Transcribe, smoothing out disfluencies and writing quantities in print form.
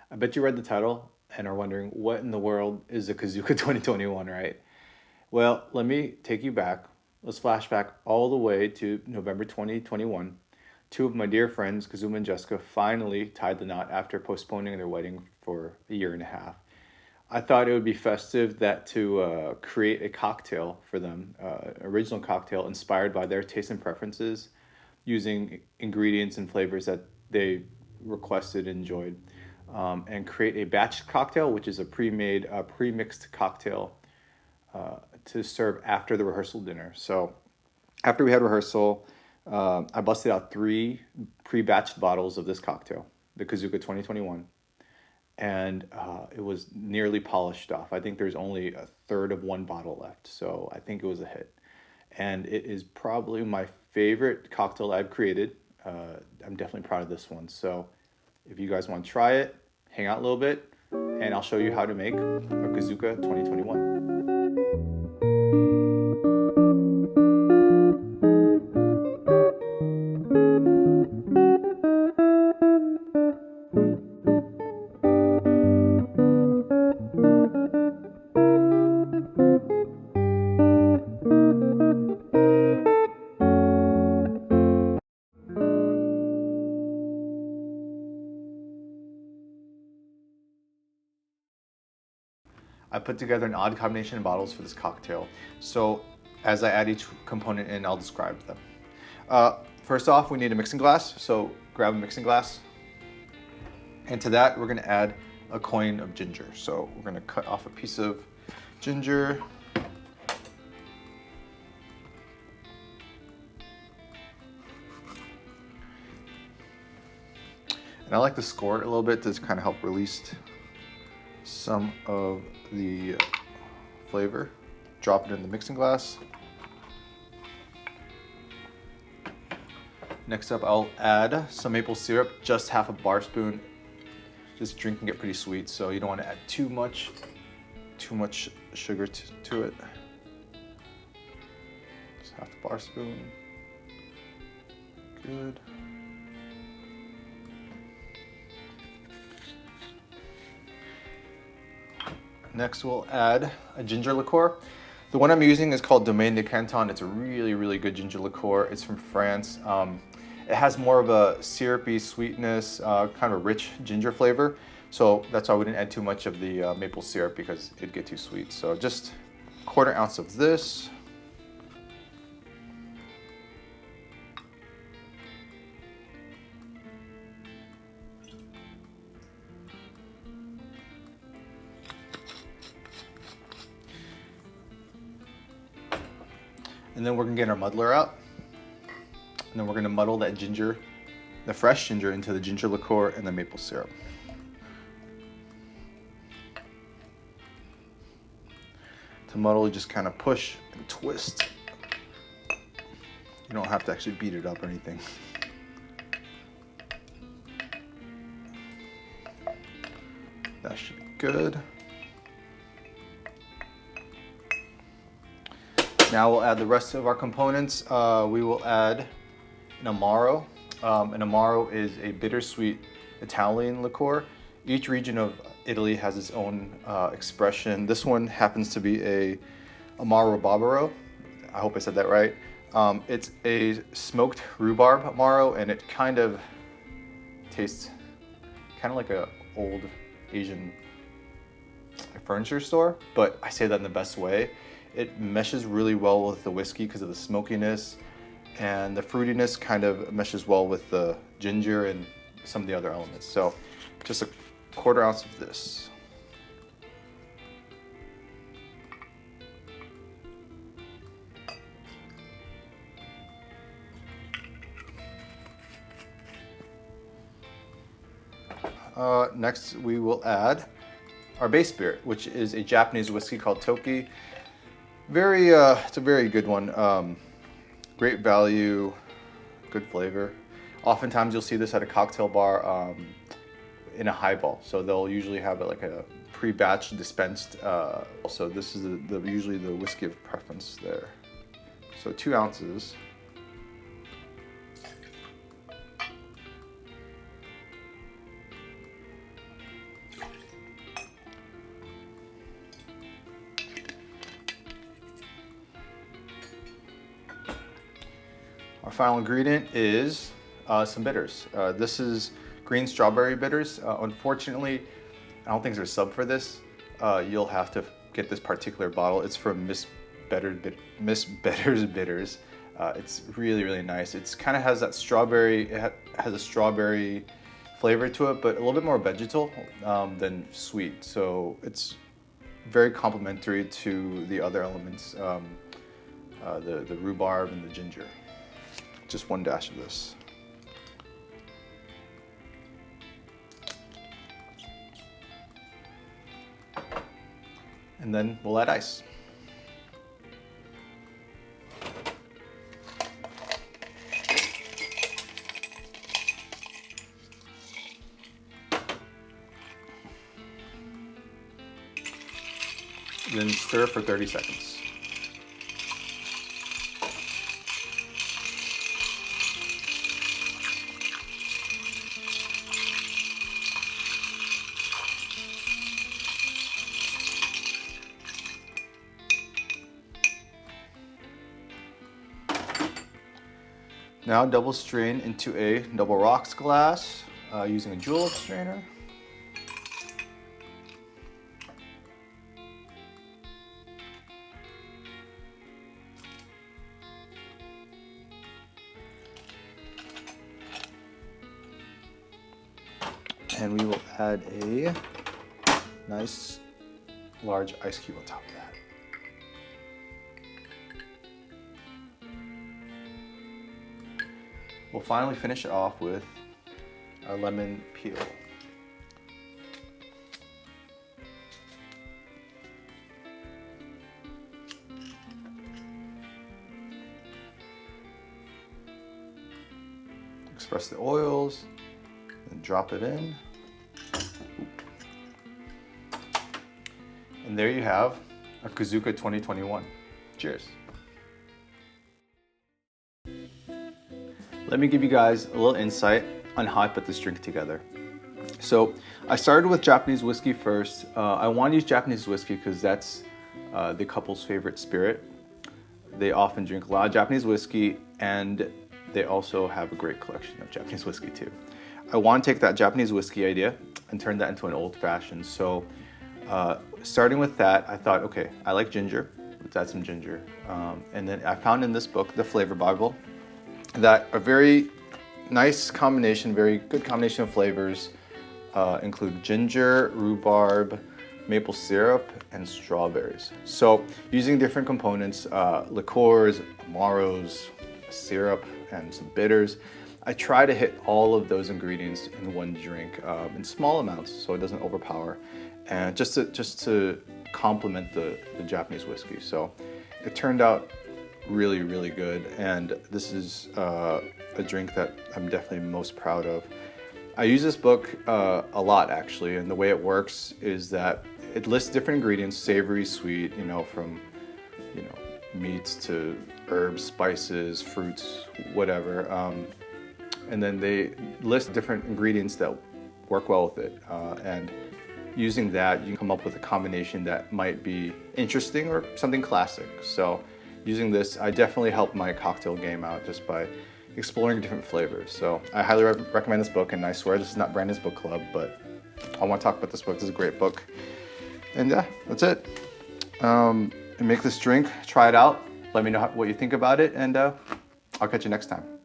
I bet you read the title and are wondering what in the world is a Kazuca 2021, right? Well, let me take you back. Let's flash back all the way to November 2021. Two of my dear friends, Kazuma and Jessica, finally tied the knot after postponing their wedding for a year and a half. I thought it would be festive that to create a cocktail for them, original cocktail inspired by their taste and preferences, using ingredients and flavors that they requested and enjoyed, and create a batch cocktail, which is a pre-made, pre-mixed cocktail to serve after the rehearsal dinner. So after we had rehearsal, I busted out three pre-batched bottles of this cocktail, the Kazuca 2021, and it was nearly polished off. I think there's only a third of one bottle left, so I think it was a hit. And it is probably my favorite cocktail I've created. I'm definitely proud of this one. So if you guys want to try it, hang out a little bit, and I'll show you how to make a Kazuca 2021. I put together an odd combination of bottles for this cocktail. So as I add each component in, I'll describe them. First off, we need a mixing glass. So grab a mixing glass. And to that, we're gonna add a coin of ginger. So we're gonna cut off a piece of ginger. And I like to score it a little bit to kind of help release some of the flavor. Drop it in the mixing glass. Next up, I'll add some maple syrup, just half a bar spoon. This drink can get pretty sweet, so you don't want to add too much sugar to it. Just half a bar spoon. Good. Next, we'll add a ginger liqueur. The one I'm using is called Domaine de Canton. It's a really, really good ginger liqueur. It's from France. It has more of a syrupy sweetness, kind of a rich ginger flavor. So that's why we didn't add too much of the maple syrup, because it'd get too sweet. So just a 1/4 ounce of this. And then we're gonna get our muddler out. And then we're gonna muddle that ginger, the fresh ginger, into the ginger liqueur and the maple syrup. To muddle, you just kind of push and twist. You don't have to actually beat it up or anything. That should be good. Now we'll add the rest of our components. We will add an amaro. An amaro is a bittersweet Italian liqueur. Each region of Italy has its own expression. This one happens to be a amaro barbaro. I hope I said that right. It's a smoked rhubarb amaro, and it kind of tastes kind of like an old Asian furniture store, but I say that in the best way. It meshes really well with the whiskey because of the smokiness, and the fruitiness kind of meshes well with the ginger and some of the other elements. So just a 1/4 ounce of this. Next, we will add our base spirit, which is a Japanese whiskey called Toki. It's a very good one. Great value, good flavor. Oftentimes you'll see this at a cocktail bar in a highball. So they'll usually have like a pre-batch dispensed. So this is usually the whiskey of preference there. So 2 ounces. final ingredient is some bitters. This is green strawberry bitters. Unfortunately, I don't think there's a sub for this. You'll have to get this particular bottle. It's from Miss Better's Bitters. It's really, really nice. It's kind of has that strawberry, has a strawberry flavor to it, but a little bit more vegetal than sweet. So it's very complementary to the other elements, the rhubarb and the ginger. Just one dash of this. And then we'll add ice. Then stir for 30 seconds. Now double strain into a double rocks glass using a julep strainer. And we will add a nice large ice cube on top of that. We'll finally finish it off with our lemon peel. Express the oils and drop it in. And there you have a Kazuca 2021. Cheers. Let me give you guys a little insight on how I put this drink together. So I started with Japanese whiskey first. I want to use Japanese whiskey because that's the couple's favorite spirit. They often drink a lot of Japanese whiskey, and they also have a great collection of Japanese whiskey too. I want to take that Japanese whiskey idea and turn that into an old fashioned. So starting with that, I thought, okay, I like ginger. Let's add some ginger. And then I found in this book, The Flavor Bible, that a very nice combination, very good combination of flavors include ginger, rhubarb, maple syrup, and strawberries. So using different components, liqueurs, amaros, syrup, and some bitters, I try to hit all of those ingredients in one drink in small amounts so it doesn't overpower, and just to complement the Japanese whiskey. So it turned out really, really good, and this is a drink that I'm definitely most proud of. I use this book a lot actually, and the way it works is that it lists different ingredients, savory, sweet, from meats to herbs, spices, fruits, whatever, and then they list different ingredients that work well with it, and using that you can come up with a combination that might be interesting or something classic. So using this, I definitely helped my cocktail game out just by exploring different flavors. So I highly recommend this book, and I swear this is not Brandon's book club, but I want to talk about this book. This is a great book. And yeah, that's it. And make this drink, try it out. Let me know what you think about it, and I'll catch you next time.